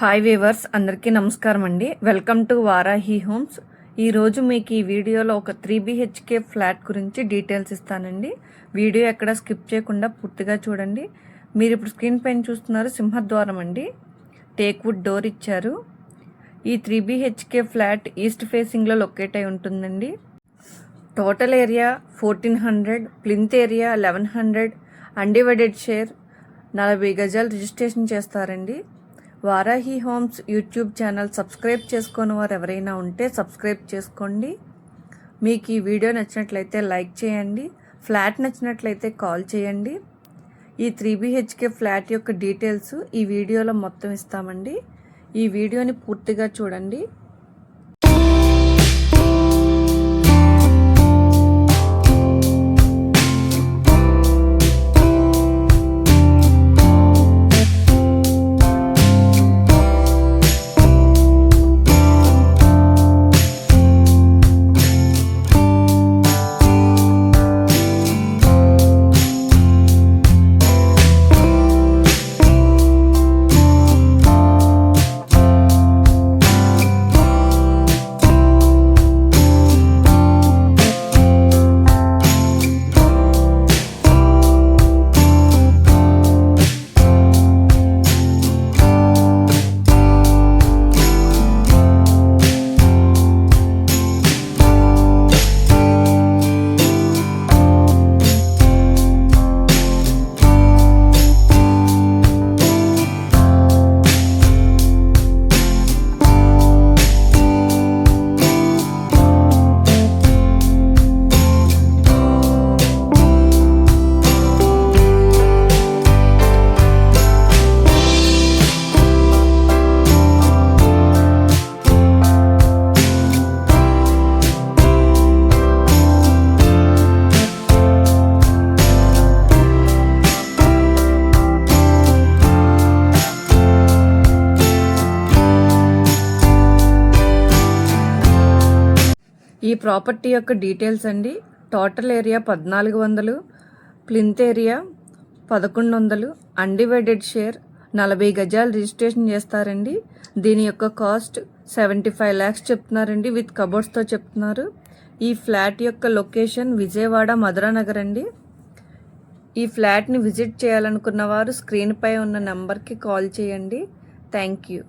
Hi weavers, అందరికీ నమస్కారం అండి. Welcome to Varahi homes. ఈరోజు మీకు ఈ వీడియోలో ఒక 3 BHK ఫ్లాట్ గురించి డీటెయిల్స్ ఇస్తానండి. వీడియో ఎక్కడ స్కిప్ చేయకుండా పూర్తిగా చూడండి. మీరు ఇప్పుడు స్క్రీన్ పైన చూస్తున్నారు సింహద్వారం అండి. టేక్ వుడ్ డోర్ ఇచ్చారు. ఈ 3 BHK ఫ్లాట్ ఈస్ట్ ఫేసింగ్లో లొకేట్ అయి ఉంటుందండి. Total area 1400, plinth area 1100, undivided share 40 గజాలు రిజిస్ట్రేషన్ చేస్తారండి. Varahi homes YouTube channel subscribe చేసుకుని వారు ఎవరైనా ఉంటే సబ్స్క్రైబ్ చేసుకోండి. మీకు ఈ వీడియో నచ్చినట్లయితే లైక్ చేయండి. ఫ్లాట్ నచ్చినట్లయితే కాల్ చేయండి. ఈ 3 BHK ఫ్లాట్ యొక్క డీటెయిల్స్ ఈ వీడియోలో మొత్తం ఇస్తామండి. ఈ వీడియోని పూర్తిగా చూడండి. ఈ ప్రాపర్టీ యొక్క డీటెయిల్స్ అండి. Total area 1400, plinth area 1100, undivided share 40 గజాలు రిజిస్ట్రేషన్ చేస్తారండి. దీని యొక్క కాస్ట్ 75 lakhs చెప్తున్నారండి. విత్ కబోర్డ్స్తో చెప్తున్నారు. ఈ ఫ్లాట్ యొక్క లొకేషన్ విజయవాడ మధురానగర్ అండి. ఈ ఫ్లాట్ని విజిట్ చేయాలనుకున్న వారు స్క్రీన్పై ఉన్న నెంబర్కి కాల్ చేయండి. Thank you.